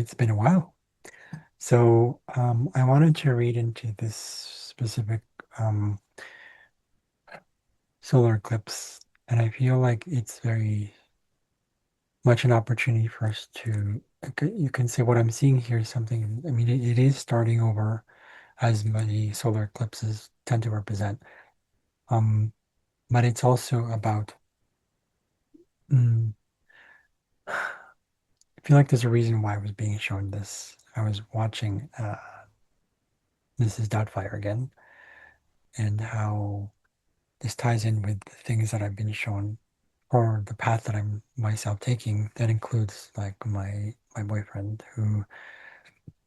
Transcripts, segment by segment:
It's been a while. So I wanted to read into this specific um, solar eclipse, and I feel like it's very much an opportunity for us to, you can say what I'm seeing here is something, I mean, it is starting over as many solar eclipses tend to represent. Um, but it's also about, mm, I feel like there's a reason why I was being shown this. I was watching This is Doubtfire again, and how this ties in with the things that I've been shown or the path that I'm myself taking. That includes like my boyfriend, who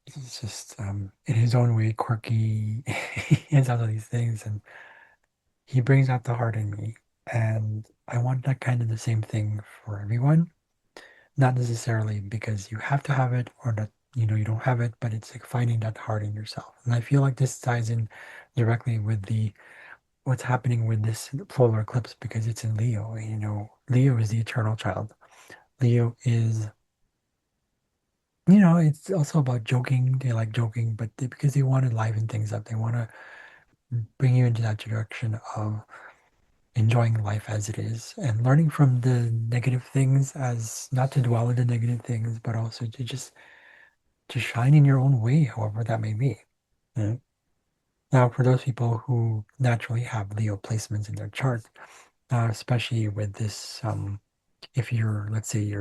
is just in his own way quirky. He has all of these things, and he brings out the heart in me. And I want that kind of the same thing for everyone. Not necessarily because you have to have it or that you don't have it, but it's like finding that heart in yourself. And I feel like this ties in directly with the what's happening with this solar eclipse because it's in Leo. Leo is the eternal child. Leo is, it's also about joking. They like joking, but because they want to liven things up, they want to bring you into that direction of enjoying life as it is and learning from the negative things, as not to dwell on the negative things, but also to just to shine in your own way, however that may be. Yeah. Now, for those people who naturally have Leo placements in their chart, especially with this, if you're, let's say,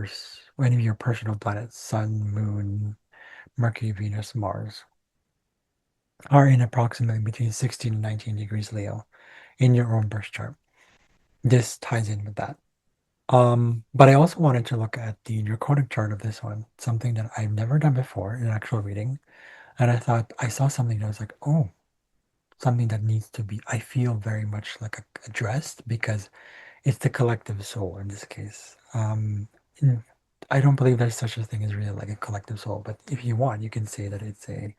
one of your personal planets, Sun, Moon, Mercury, Venus, Mars, are in approximately between 16 and 19 degrees Leo in your own birth chart. This ties in with that. But I also wanted to look at the draconic chart of this one, something that I've never done before in actual reading. And I thought I saw something that was like, oh, something that needs to be, I feel very much like addressed because it's the collective soul in this case. Mm, I don't believe there's such a thing as really like a collective soul, but if you want, you can say that it's an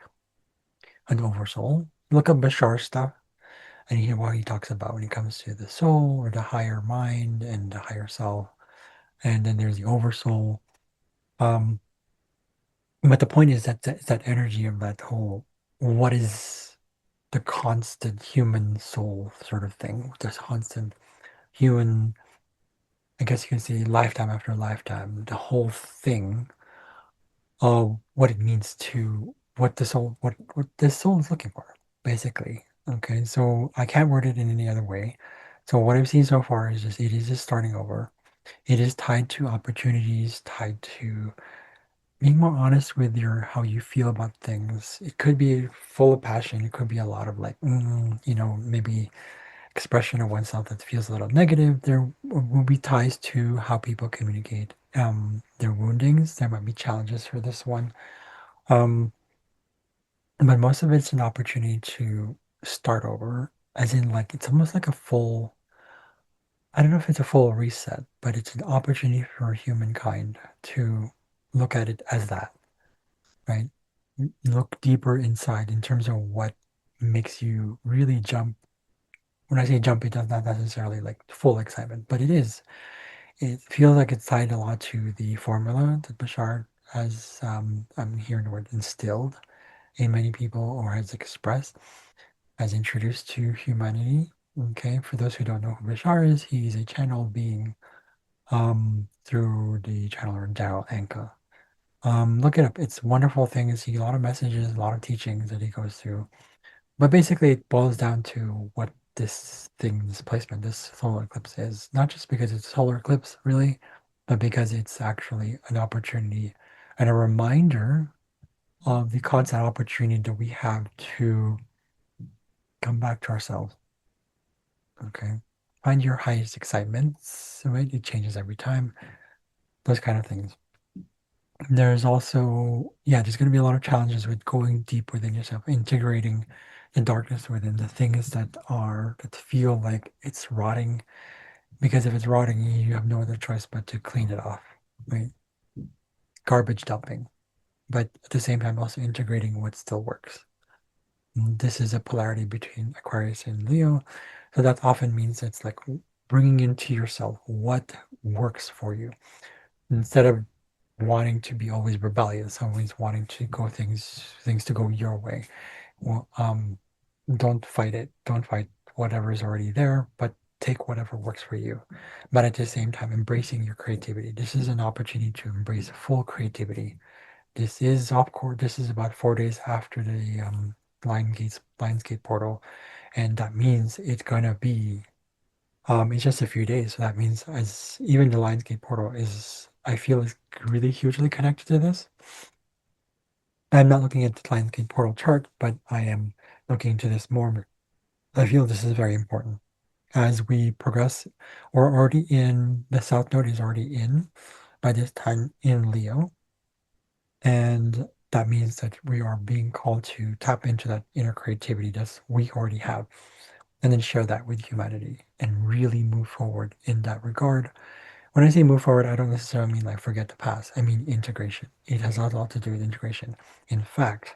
oversoul. Look up Bashar stuff and you hear what he talks about when it comes to the soul or the higher mind and the higher self. And then there's the oversoul. Um, but the point is that energy of that whole, what is the constant human soul sort of thing? This constant human, I guess you can say lifetime after lifetime, the whole thing of what it means to what the soul is looking for, basically. Okay, so I can't word it in any other way. So what I've seen so far is just it is just starting over. It is tied to opportunities, tied to being more honest with your how you feel about things. It could be full of passion. It could be a lot of like, maybe expression of oneself that feels a little negative. There will be ties to how people communicate their woundings. There might be challenges for this one. Um, but most of it's an opportunity to start over, as in like it's almost like a full, I don't know if it's a full reset, but it's an opportunity for humankind to look at it as that, right? Look deeper inside in terms of what makes you really jump. When I say jump, it does not necessarily like full excitement, but it is. It feels like it's tied a lot to the formula that Bashar has, I'm hearing the word instilled in many people or has expressed, has introduced to humanity. Okay, for those who don't know who Bashar is, he's a channel being through the channeler Daryl Anka. Look it up. It's wonderful thing. You see a lot of messages, a lot of teachings that he goes through. But basically, it boils down to what this placement, this solar eclipse is. Not just because it's solar eclipse, really, but because it's actually an opportunity and a reminder of the constant opportunity that we have to come back to ourselves. Okay. Find your highest excitements, right? It changes every time. Those kind of things. There's also, yeah, there's going to be a lot of challenges with going deep within yourself, integrating the darkness within, the things that feel like it's rotting. Because if it's rotting, you have no other choice but to clean it off, right? Garbage dumping, but at the same time also integrating what still works. This is a polarity between Aquarius and Leo. So that often means it's like bringing into yourself what works for you instead of wanting to be always rebellious, always wanting to go things to go your way. Well, don't fight it. Don't fight whatever is already there, but take whatever works for you. But at the same time, embracing your creativity. This is an opportunity to embrace full creativity. This is, of course, this is about 4 days after the Lionsgate portal, and that means it's gonna be it's just a few days. So that means as even the Lionsgate portal is, I feel, is really hugely connected to this. I'm not looking at the Lionsgate portal chart, but I am looking into this more. I feel this is very important as we progress. We're already in the South Node is already in by this time in Leo. And that means that we are being called to tap into that inner creativity that we already have and then share that with humanity and really move forward in that regard. When I say move forward, I don't necessarily mean like forget the past. I mean integration. It has a lot to do with integration. In fact,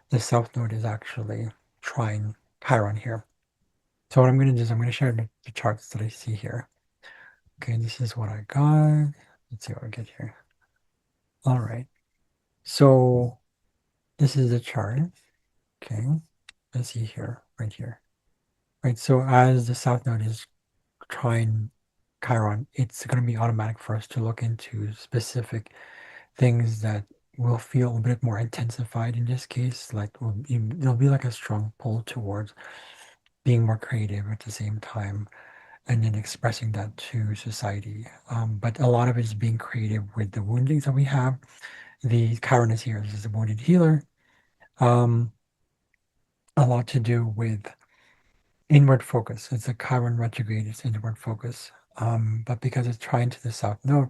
the South Node is actually trying Chiron here. So what I'm going to do is I'm going to share the charts that I see here. Okay, this is what I got. Let's see what I get here. All right. So this is the chart. Okay. Let's see here, right here. Right. So as the South Node is trying Chiron, it's going to be automatic for us to look into specific things that will feel a bit more intensified in this case. Like there'll be like a strong pull towards being more creative at the same time and then expressing that to society. But a lot of it is being creative with the woundings that we have. The Chiron is here. This is a wounded healer. Um, a lot to do with inward focus. It's a Chiron retrograde. It's inward focus. But because it's trying to the South Node,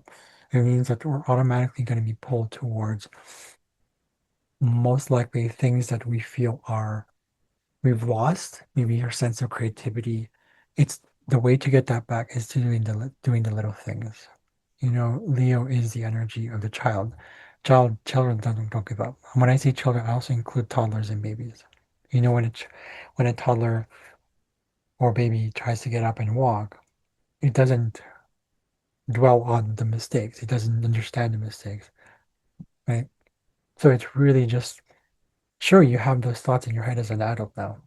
it means that we're automatically going to be pulled towards most likely things that we feel are we've lost, maybe our sense of creativity. It's the way to get that back is to doing the little things. You know, Leo is the energy of the child. Children don't give up. When I say children, I also include toddlers and babies. You know, when a toddler or baby tries to get up and walk, it doesn't dwell on the mistakes. It doesn't understand the mistakes, right? So it's really just sure you have those thoughts in your head as an adult now,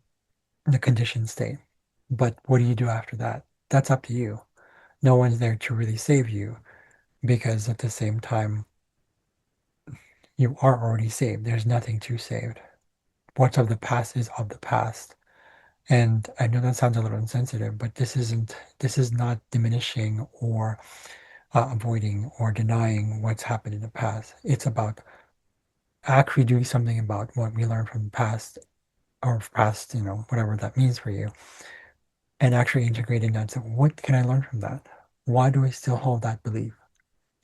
in the conditioned state. But what do you do after that? That's up to you. No one's there to really save you because at the same time, you are already saved. There's nothing to save. What's of the past is of the past. And I know that sounds a little insensitive, but this is not diminishing or avoiding or denying what's happened in the past. It's about actually doing something about what we learned from the past or past, whatever that means for you, and actually integrating that. So what can I learn from that? Why do I still hold that belief?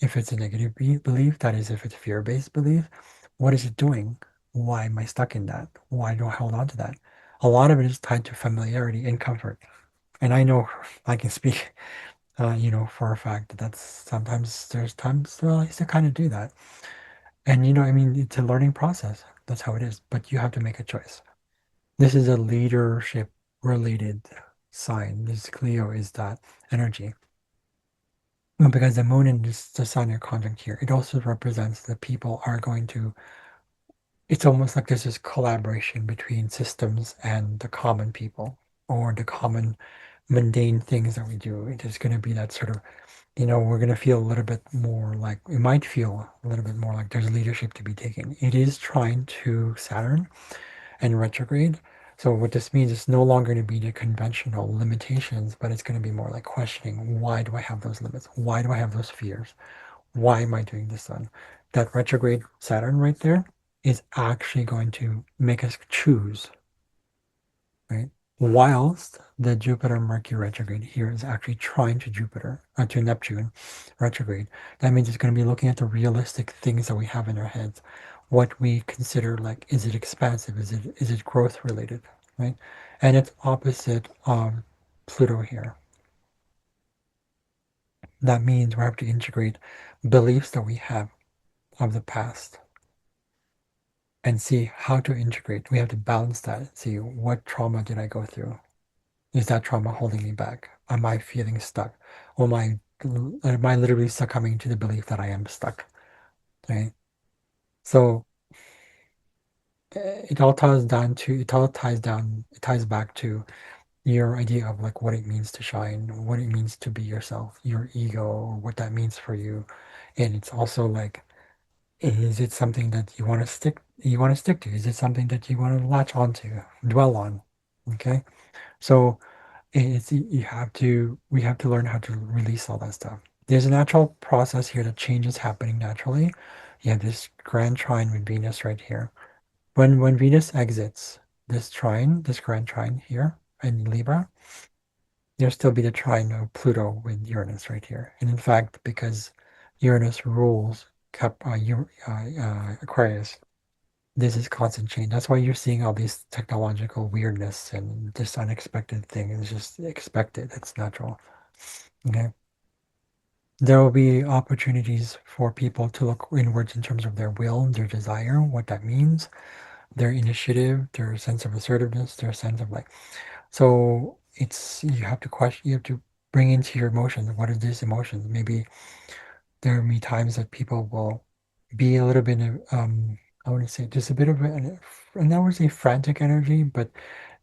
If it's a negative belief, that is, if it's fear-based belief, what is it doing? Why am I stuck in that? Why do I hold on to that? A lot of it is tied to familiarity and comfort. And I know I can speak, for a fact that that's sometimes there's times where I used to kind of do that. And, I mean, it's a learning process. That's how it is. But you have to make a choice. This is a leadership related sign. This Cleo is that energy. Well, because the moon and the sun are conjunct here, it also represents that people are going to, it's almost like there's this collaboration between systems and the common people or the common mundane things that we do. It is going to be that sort of, we're going to feel a little bit more like, we might feel a little bit more like there's leadership to be taken. It is trying to Saturn and retrograde. So what this means is no longer going to be the conventional limitations, but it's going to be more like questioning, why do I have those limits? Why do I have those fears? Why am I doing this then? That retrograde Saturn right there is actually going to make us choose, right? Whilst the Jupiter Mercury retrograde here is actually trying to to Neptune retrograde. That means it's going to be looking at the realistic things that we have in our heads. What we consider like, is it expansive? Is it growth related? right? And it's opposite of Pluto here. That means we have to integrate beliefs that we have of the past and see how to integrate. We have to balance that and see what trauma did I go through? Is that trauma holding me back? Am I feeling stuck? Or am I literally succumbing to the belief that I am stuck? Okay. So it ties back to your idea of like what it means to shine, what it means to be yourself, your ego, or what that means for you. And it's also like, is it something that you want to stick to? Is it something that you want to latch onto, dwell on? Okay. So it's you have to we have to learn how to release all that stuff. There's a natural process here that change is happening naturally. You have this grand trine with Venus right here. When Venus exits this grand trine here in Libra, there'll still be the trine of Pluto with Uranus right here. And in fact, because Uranus rules Aquarius, this is constant change. That's why you're seeing all these technological weirdness and this unexpected thing. It's just expected. It's natural. Okay. There will be opportunities for people to look inwards in terms of their will, their desire, what that means, their initiative, their sense of assertiveness, their sense of like. So it's you have to question. You have to bring into your emotions. What are these emotions? Maybe there will be times that people will be a little bit of I want to say just a bit of and I would say frantic energy, but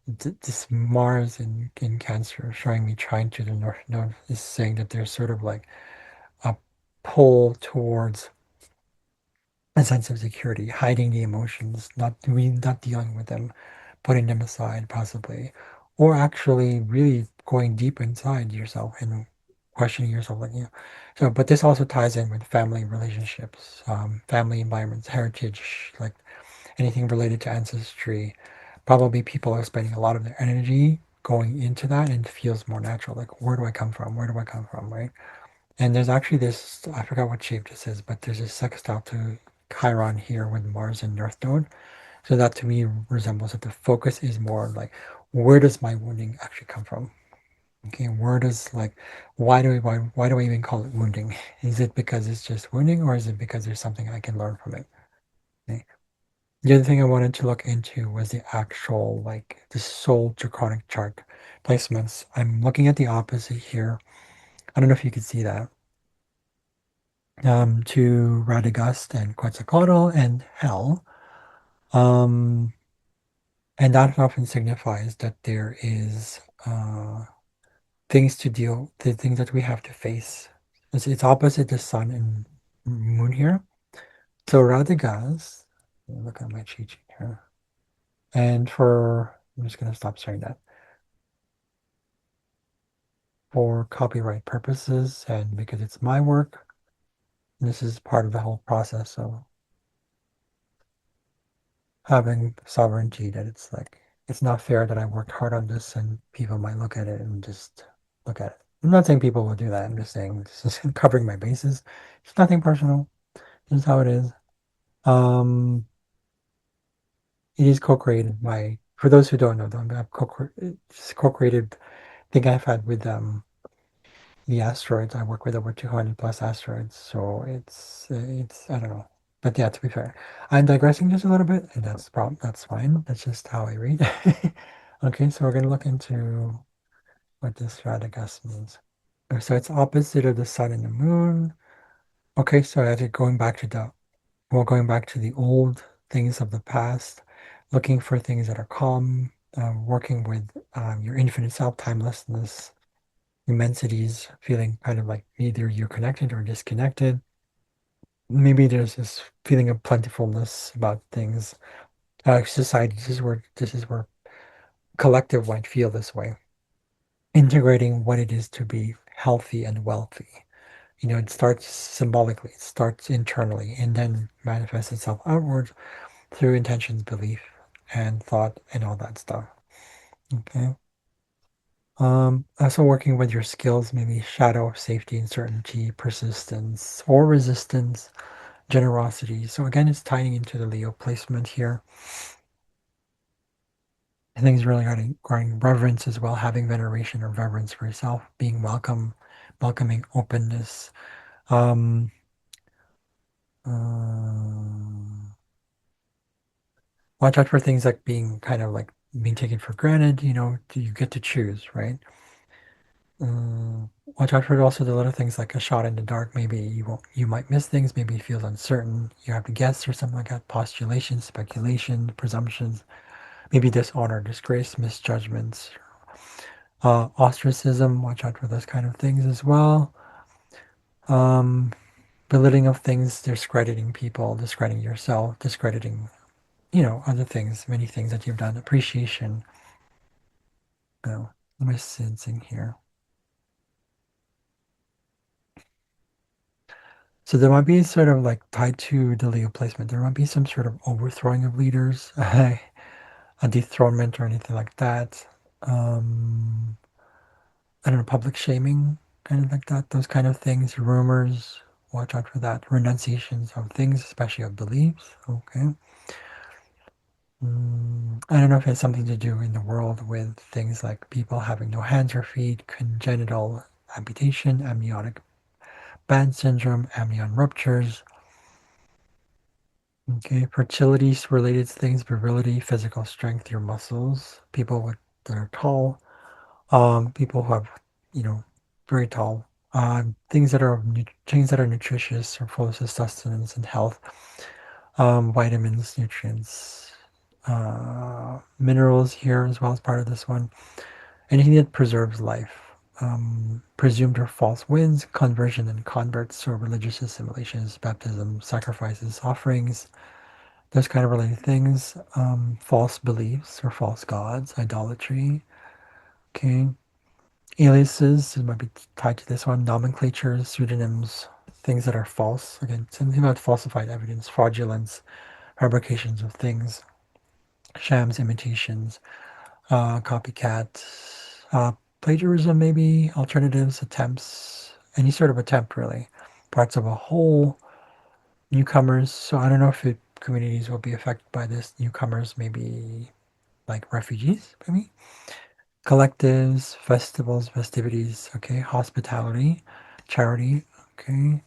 this Mars in Cancer showing me trying to the north is saying that there's sort of like a pull towards a sense of security, hiding the emotions, not dealing with them, putting them aside possibly, or actually really going deep inside yourself and questioning yourself like so but this also ties in with family relationships, family environments, heritage, like anything related to ancestry. Probably people are spending a lot of their energy going into that and it feels more natural, like where do I come from, where do I come from, right? And there's actually this, I forgot what shape this is, but there's a sextile to Chiron here with Mars and North Node. So that to me resembles that the focus is more like, where does my wounding actually come from? Okay, where does like, why do I even call it wounding? Is it because it's just wounding, or is it because there's something I can learn from it? Okay. The other thing I wanted to look into was the actual like the soul draconic chart placements. I'm looking at the opposite here. I don't know if you can see that. To Radagast and Quetzalcoatl and Hell. Um, and that often signifies that there is the things that we have to face. It's opposite the sun and moon here. So Radagast, look at my cheat sheet here. And I'm just going to stop saying that. For copyright purposes and because it's my work, this is part of the whole process. So having sovereignty that it's like it's not fair that I worked hard on this and people might look at it and just look at it. I'm not saying people will do that. I'm just saying this is covering my bases. It's nothing personal. This is how it is. Um, it is co-created by, for those who don't know, it's co-created thing I've had with the asteroids. I work with over 200 plus asteroids, so it's I don't know. But yeah, to be fair, I'm digressing just a little bit, and that's the problem. That's fine. That's just how I read. Okay, so we're gonna look into what this Radagast means. So it's opposite of the sun and the moon. Okay, so as you're going back to the old things of the past, looking for things that are calm, working with your infinite self, timelessness, immensities, feeling kind of like either you're connected or disconnected. Maybe there's this feeling of plentifulness about things. Society, this is where collective might feel this way. Integrating what it is to be healthy and wealthy. It starts symbolically, it starts internally, and then manifests itself outward through intentions, belief, and thought, and all that stuff. Okay. Also working with your skills, maybe shadow, safety, uncertainty, persistence, or resistance, generosity. So again, it's tying into the Leo placement here. Things really regarding reverence as well, having veneration or reverence for yourself, being welcoming openness. Um, um, Watch out for things like being kind of like being taken for granted. You get to choose, right? Watch out for also the little things like a shot in the dark. Maybe you might miss things. Maybe you feel uncertain. You have to guess or something like that. Postulation, speculation, presumptions. Maybe dishonor, disgrace, misjudgments, ostracism. Watch out for those kind of things as well. Um, Belittling of things, discrediting people, discrediting yourself, discrediting, other things, many things that you've done. Appreciation. Oh, what am I sensing here? So there might be sort of like tied to the Leo placement. There might be some sort of overthrowing of leaders, a dethronement or anything like that. Um, I don't know, public shaming, kind of like that. Those kind of things. Rumors. Watch out for that. Renunciations of things, especially of beliefs. Okay. I don't know if it has something to do in the world with things like people having no hands or feet, congenital amputation, amniotic band syndrome, amnion ruptures. Okay, fertility related things, virility, physical strength, your muscles, people that are tall, people who have, very tall, things that are nutritious or full of sustenance and health, vitamins, nutrients, minerals here as well as part of this one. Anything that preserves life. Presumed or false winds, conversion and converts, or religious assimilations, baptism, sacrifices, offerings, those kind of related things. False beliefs or false gods, idolatry. Okay. Aliases, it might be tied to this one. Nomenclatures, pseudonyms, things that are false. Again, something about falsified evidence, fraudulence, fabrications of things, shams, imitations, copycat, plagiarism, maybe, alternatives, attempts, any sort of attempt, really. Parts of a whole, newcomers. So I don't know if communities will be affected by this. Newcomers, maybe like refugees, maybe. Collectives, festivals, festivities, okay. Hospitality, charity, okay.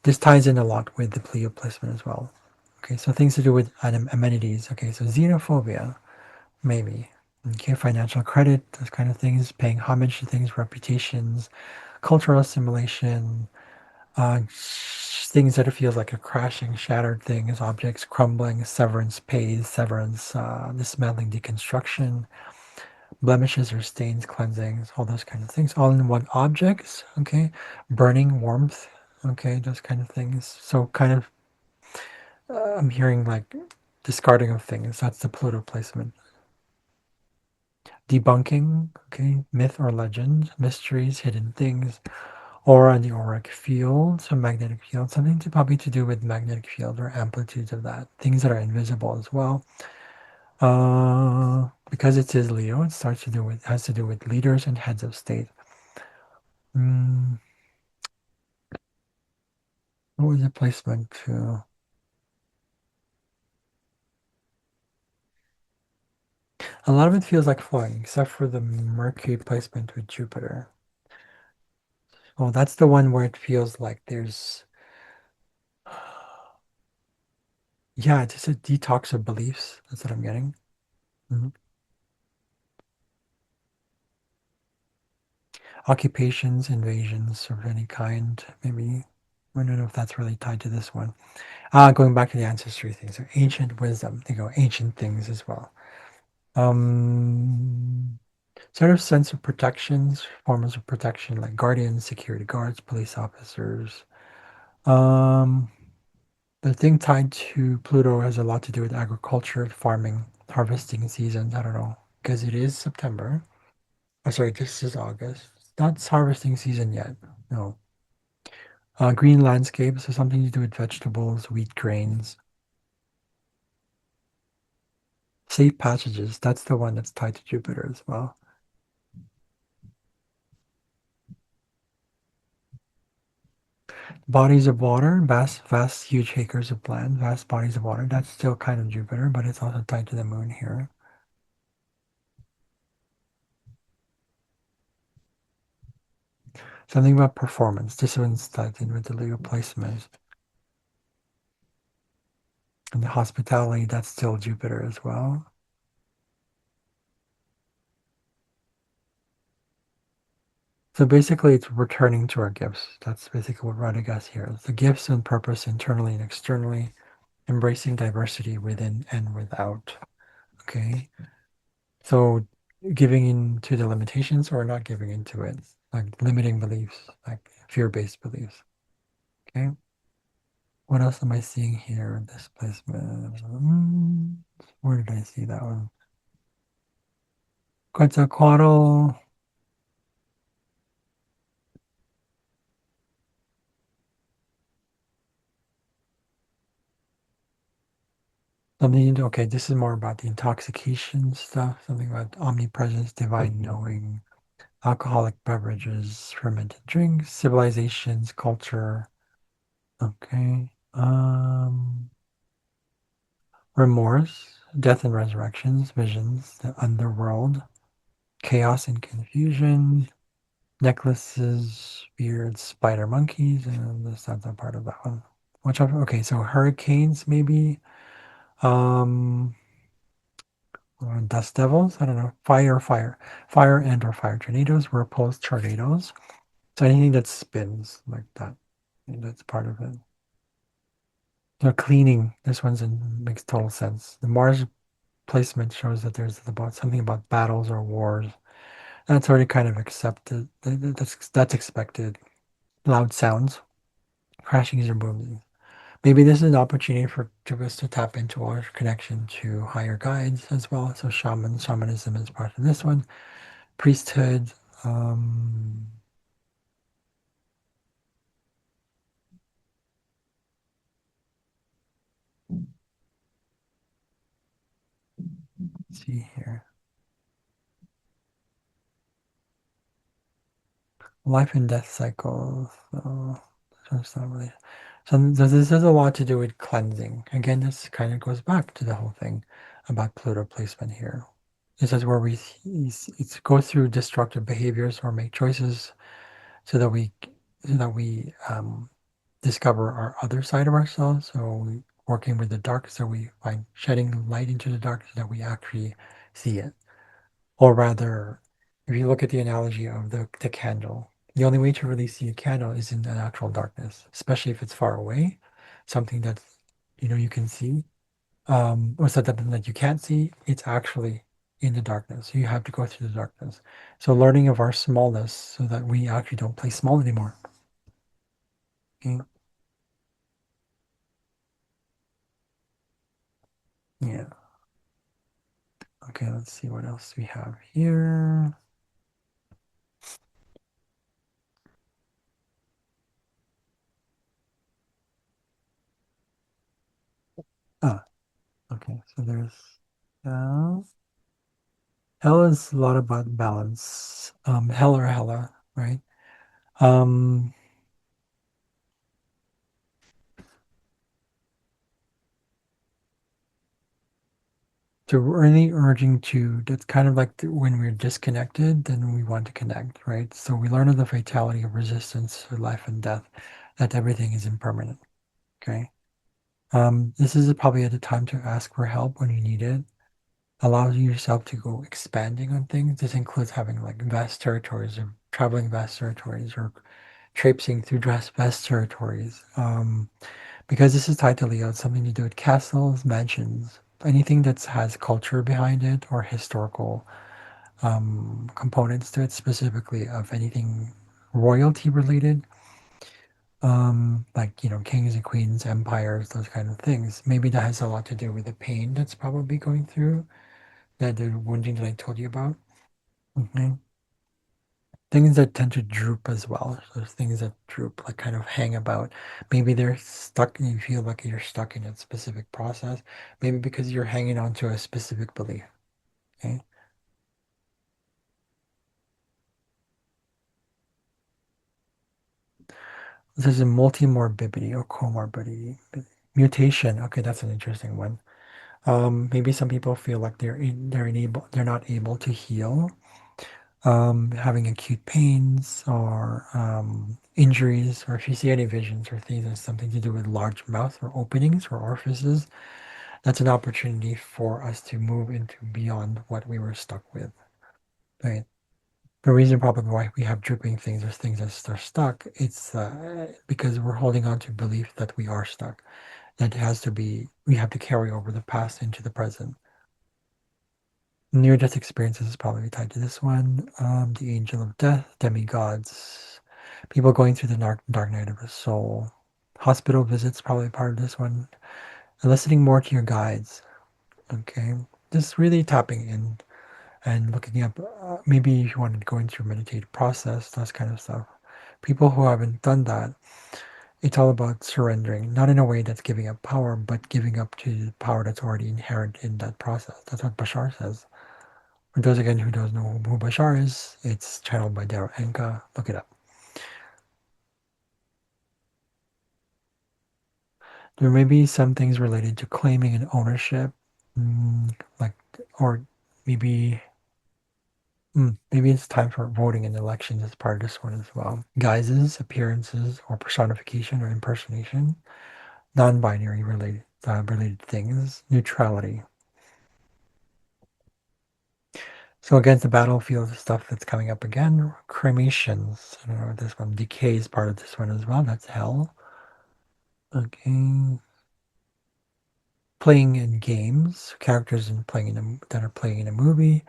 This ties in a lot with the pleo placement as well. Okay, so things to do with amenities. Okay, so xenophobia, maybe. Okay, financial credit, those kind of things, paying homage to things, reputations, cultural assimilation, things that it feels like a crashing, shattered thing is objects crumbling, severance pays, severance, dismantling, deconstruction, blemishes or stains, cleansings, all those kind of things, all in one objects, okay, burning, warmth, okay, those kind of things. So kind of, I'm hearing like discarding of things. That's the Pluto placement. Debunking, okay, myth or legend, mysteries, hidden things, aura and the auric field, so magnetic field, something probably to do with magnetic field or amplitudes of that, things that are invisible as well. Because it is Leo, it has to do with leaders and heads of state. Mm, what was the placement to? A lot of it feels like flying, except for the Mercury placement with Jupiter. Oh, that's the one where it feels like there's, yeah, it's just a detox of beliefs. That's what I'm getting. Mhm. Occupations, invasions of any kind, maybe. I don't know if that's really tied to this one. Going back to the ancestry things, so ancient wisdom, they go ancient things as well. Um, Sort of sense of protections, forms of protection like guardians, security guards, police officers. Um, the thing tied to Pluto has a lot to do with agriculture, farming, harvesting seasons. I don't know, because it is September. Oh, sorry, this is August. It's not harvesting season yet. No. Green landscapes has something to do with vegetables, wheat, grains. Safe passages, that's the one that's tied to Jupiter as well. Bodies of water, vast, huge acres of land, vast bodies of water. That's still kind of Jupiter, but it's also tied to the moon here. Something about performance. This one's started with the Leo placement. And the hospitality, that's still Jupiter as well. So basically, it's returning to our gifts. That's basically what Radhagas here is. The gifts and purpose internally and externally, embracing diversity within and without. Okay. So giving in to the limitations or not giving into it, like limiting beliefs, like fear-based beliefs. Okay. What else am I seeing here in this placement? Where did I see that one? Quetzalcoatl. Something, okay, this is more about the intoxication stuff, something about omnipresence, divine knowing, alcoholic beverages, fermented drinks, civilizations, culture. Okay. Remorse, death and resurrections, visions, the underworld, chaos and confusion, necklaces, beards, spider monkeys, and that's not that part of that one. Watch out. Okay, so hurricanes, maybe. Um, Dust devils. I don't know. Fire and or fire tornadoes. Whirlpools, tornadoes. So anything that spins like that, that's part of it. So cleaning. This one's makes total sense. The Mars placement shows that there's about something about battles or wars. That's already kind of accepted. That's expected. Loud sounds, crashings or booming. Maybe this is an opportunity for us to tap into our connection to higher guides as well. So shamanism is part of this one. Priesthood. Um, let's see here. Life and death cycles. So that's not really. So this has a lot to do with cleansing. Again, this kind of goes back to the whole thing about Pluto placement here. This is where it's go through destructive behaviors or make choices so that we discover our other side of ourselves. So we working with the dark, so we find shedding light into the dark so that we actually see it. Or rather, if you look at the analogy of the candle, the only way to really see a candle is in the natural darkness, especially if it's far away, something that you can see, or something that you can't see. It's actually in the darkness. So you have to go through the darkness. So learning of our smallness, so that we actually don't play small anymore. Okay? Yeah. Okay. Let's see what else we have here. Ah. Okay. So there's. Uh, Hell is a lot about balance. Hell or Hella, right? Um, so we're really urging to, that's kind of like when we're disconnected, then we want to connect, right? So we learn of the fatality of resistance to life and death, that everything is impermanent, okay? This is probably at the time to ask for help when you need it. Allows yourself to go expanding on things. This includes having like vast territories or traveling vast territories or traipsing through vast territories. Because this is tied to Leo, it's something to do with castles, mansions, anything that has culture behind it or historical components to it, specifically of anything royalty related, like kings and queens, empires, those kind of things. Maybe that has a lot to do with the pain that's probably going through, that the wounding that I told you about. Okay. Things that tend to droop as well. So there's things that droop, like kind of hang about. Maybe they're stuck and you feel like you're stuck in a specific process. Maybe because you're hanging on to a specific belief. Okay. There's a multimorbidity or comorbidity. Mutation. Okay, that's an interesting one. Maybe some people feel like they're not able to heal. having acute pains or injuries, or if you see any visions or things that's something to do with large mouth or openings or orifices, that's an opportunity for us to move into beyond what we were stuck with. Right. The reason probably why we have dripping things or things that are stuck, it's because we're holding on to belief that we are stuck. That has to be, we have to carry over the past into the present. Near-death experiences is probably tied to this one. The angel of death, demigods, people going through the dark night of the soul. Hospital visits probably part of this one. Eliciting more to your guides. Okay, just really tapping in and looking up. Maybe if you wanted to go into your meditative process, that kind of stuff. People who haven't done that, it's all about surrendering, not in a way that's giving up power, but giving up to the power that's already inherent in that process. That's what Bashar says. For those again who doesn't know who Bashar is, it's channeled by Daryl Anka. Look it up. There may be some things related to claiming an ownership, like, or maybe, maybe it's time for voting in elections as part of this one as well. Guises, appearances, or personification or impersonation. Non-binary related things. Neutrality. So against the battlefield stuff that's coming up again. Cremations. I don't know what this one. Decay is part of this one as well. That's hell. Okay. Playing in games, characters in playing in that are playing in a movie.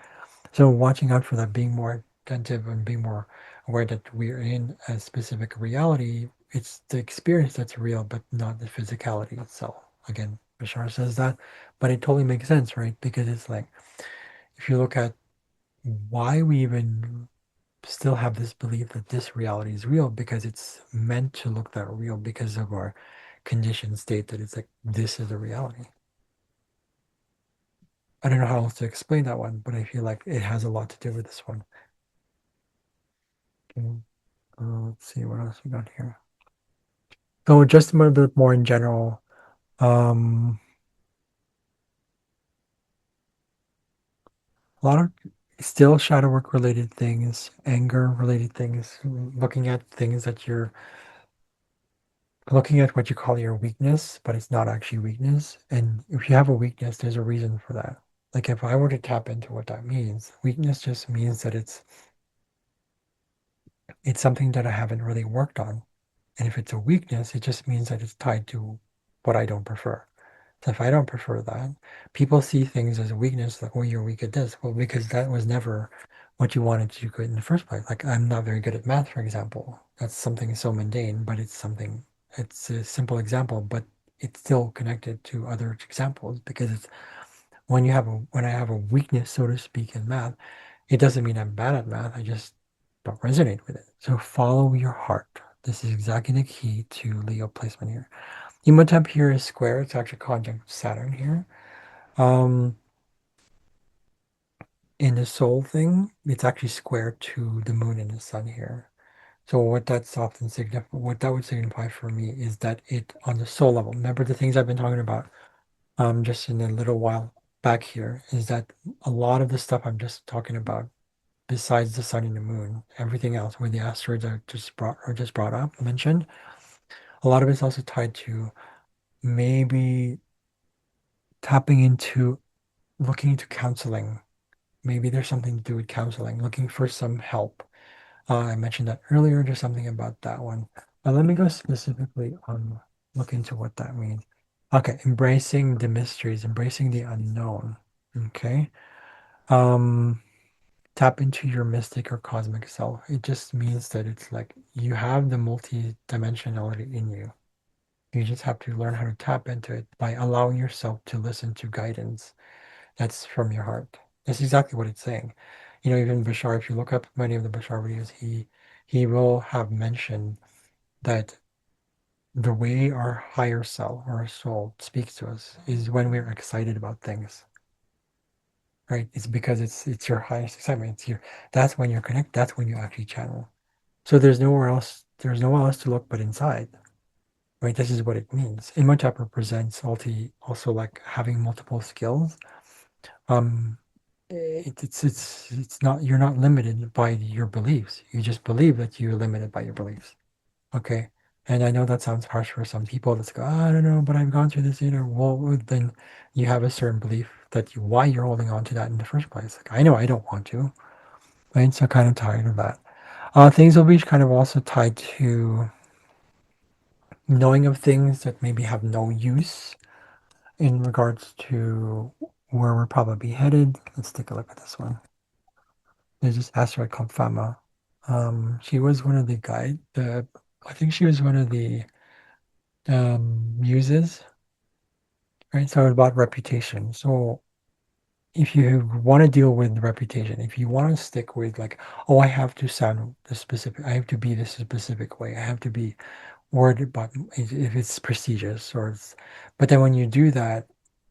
So watching out for that, being more attentive and being more aware that we're in a specific reality. It's the experience that's real, but not the physicality itself. Again, Bashar says that, but it totally makes sense, right? Because it's like if you look at why we even still have this belief that this reality is real, because it's meant to look that real because of our conditioned state that it's like this is a reality. I don't know how else to explain that one, but I feel like it has a lot to do with this one. Okay. Let's see what else we got here. So just a little bit more in general. Um, a lot of still shadow work related things, anger related things, looking at things that you're looking at what you call your weakness, but it's not actually weakness. And if you have a weakness, there's a reason for that. Like if I were to tap into what that means, weakness just means that it's something that I haven't really worked on. And if it's a weakness, it just means that it's tied to what I don't prefer. So if I don't prefer that, people see things as a weakness, like, oh, you're weak at this. Well, because that was never what you wanted to do in the first place. Like I'm not very good at math, for example. That's something so mundane, but it's a simple example, but it's still connected to other examples because it's when I have a weakness, so to speak, in math, it doesn't mean I'm bad at math. I just don't resonate with it. So follow your heart. This is exactly the key to Leo placement here. Imhotep here is square. It's actually conjunct Saturn here. Um, in the soul thing, it's actually square to the moon and the sun here. So what that would signify for me is that it on the soul level. Remember the things I've been talking about just in a little while back here is that a lot of the stuff I'm just talking about, besides the sun and the moon, everything else where the asteroids are just brought up, mentioned, a lot of it's also tied to maybe tapping into looking into counseling. Maybe there's something to do with counseling, looking for some help. I mentioned that earlier, there's something about that one. But let me go specifically on look into what that means. Okay, embracing the mysteries, embracing the unknown. Okay. Um, tap into your mystic or cosmic self. It just means that it's like you have the multi-dimensionality in you. You just have to learn how to tap into it by allowing yourself to listen to guidance that's from your heart. That's exactly what it's saying. You know, even Bashar, if you look up many of the Bashar videos, he will have mentioned that the way our higher self or our soul speaks to us is when we're excited about things. Right? It's because it's your highest excitement. It's your that's when you're connected, that's when you actually channel. So there's nowhere else to look but inside. Right? This is what it means. Imhotep represents also like having multiple skills. Um It's not, you're not limited by your beliefs. You just believe that you're limited by your beliefs. Okay. And I know that sounds harsh for some people. That's go, "Ah, I don't know, but I've gone through this, well, then you have a certain belief that why you're holding on to that in the first place. Like, I know I don't want to, right? So kind of tired of that. Things will be kind of also tied to knowing of things that maybe have no use in regards to where we're probably headed. Let's take a look at this one. There's this asteroid called Fama. She was one of the I think she was one of the muses, right? So about reputation. So if you want to deal with reputation, if you want to stick with like, oh, I have to sound this specific, I have to be this specific way, I have to be worried about if it's prestigious or it's, but then when you do that,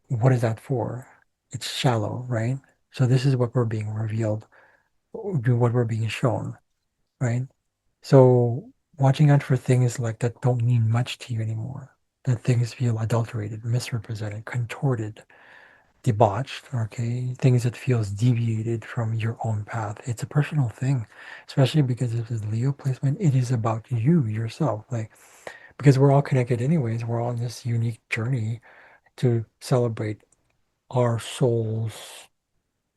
what is that for? It's shallow, right? So this is what we're being revealed, what we're being shown, right? So watching out for things like that don't mean much to you anymore. That things feel adulterated, misrepresented, contorted, debauched, okay? Things that feels deviated from your own path. It's a personal thing, especially because of this Leo placement. It is about you, yourself. Like, because we're all connected anyways, we're all on this unique journey to celebrate our souls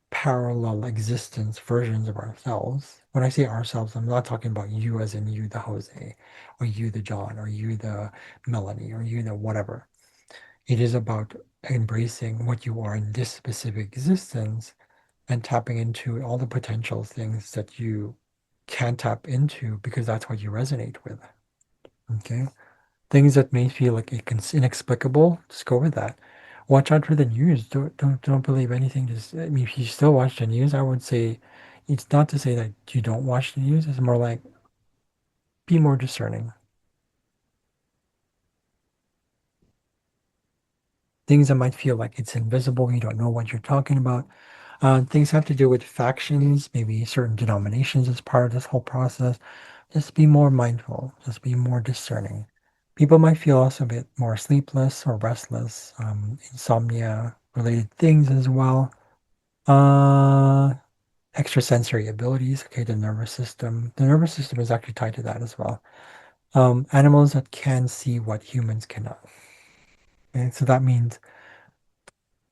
parallel existence versions of ourselves. When I say ourselves, I'm not talking about you as in you, the Jose, or you, the John, or you, the Melanie, or you, the whatever. It is about embracing what you are in this specific existence and tapping into all the potential things that you can tap into because that's what you resonate with. Okay. Things that may feel like inexplicable, just go with that. Watch out for the news. Don't believe anything. Just, I mean, if you still watch the news, I would say it's not to say that you don't watch the news. It's more like be more discerning. Things that might feel like it's invisible, you don't know what you're talking about. Things have to do with factions, maybe certain denominations as part of this whole process. Just be more mindful. Just be more discerning. People might feel also a bit more sleepless or restless, insomnia related things as well. Uh, Extrasensory abilities. Okay, the nervous system. The nervous system is actually tied to that as well. Animals that can see what humans cannot. Okay, so that means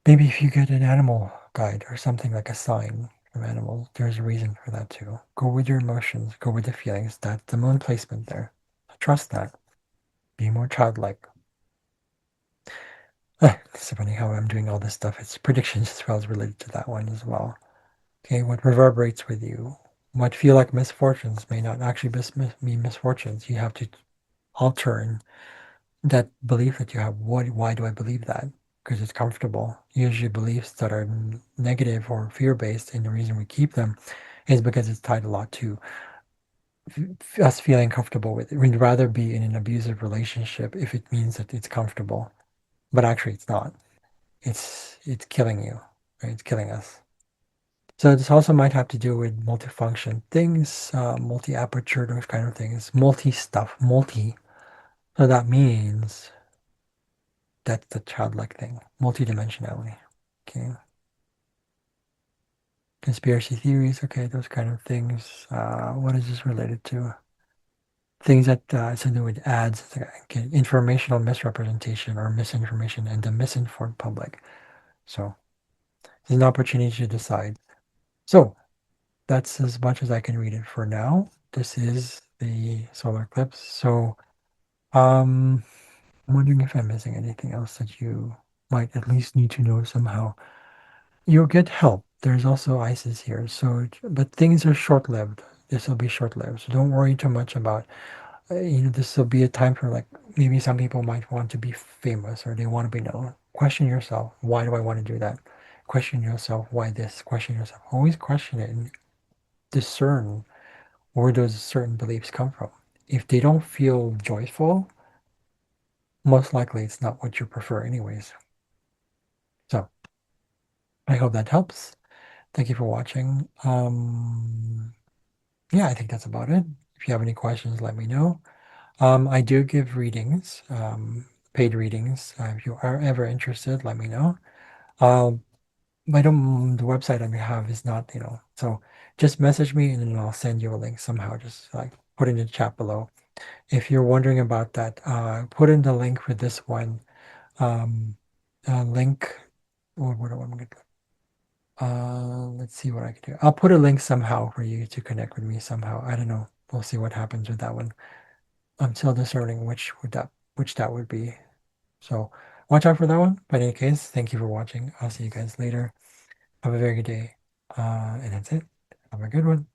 maybe if you get an animal guide or something like a sign from animals, there's a reason for that too. Go with your emotions, go with the feelings. That's the moon placement there. Trust that. Be more childlike. It's funny how I'm doing all this stuff. It's predictions as well as related to that one as well. Okay, what reverberates with you? What feel like misfortunes may not actually be misfortunes. You have to alter that belief that you have. Why do I believe that? Because it's comfortable. Usually beliefs that are negative or fear-based, and the reason we keep them is because it's tied a lot to us feeling comfortable with it. We'd rather be in an abusive relationship if it means that it's comfortable, but actually it's not. It's killing you, right? It's killing us. So this also might have to do with multifunction things, multi-aperture, those kind of things, multi-stuff, multi. So that means that's the childlike thing, multidimensionality. Okay. Conspiracy theories, okay, those kind of things. What is this related to? Things that has to do with ads, okay, informational misrepresentation or misinformation and the misinformed public. So it's an opportunity to decide. So that's as much as I can read it for now. This is the solar eclipse. So I'm wondering if I'm missing anything else that you might at least need to know somehow. You'll get help. There's also ISIS here. So, but things are short-lived. This will be short-lived. So don't worry too much about, this will be a time for like, maybe some people might want to be famous or they want to be known. Question yourself, why do I want to do that? Question yourself, why this? Question yourself. Always question it and discern where those certain beliefs come from. If they don't feel joyful, most likely it's not what you prefer anyways. So I hope that helps. Thank you for watching. Yeah, I think that's about it. If you have any questions, let me know. I do give readings, paid readings. If you are ever interested, let me know. Um, I don't, the website I have is not, so just message me and then I'll send you a link somehow. Just like put it in the chat below. If you're wondering about that, put in the link for this one. Um, link, or what am I going to let's see what I can do. I'll put a link somehow for you to connect with me somehow. I don't know. We'll see what happens with that one. I'm still discerning which that would be. So watch out for that one. But in any case, thank you for watching. I'll see you guys later. Have a very good day. And that's it. Have a good one.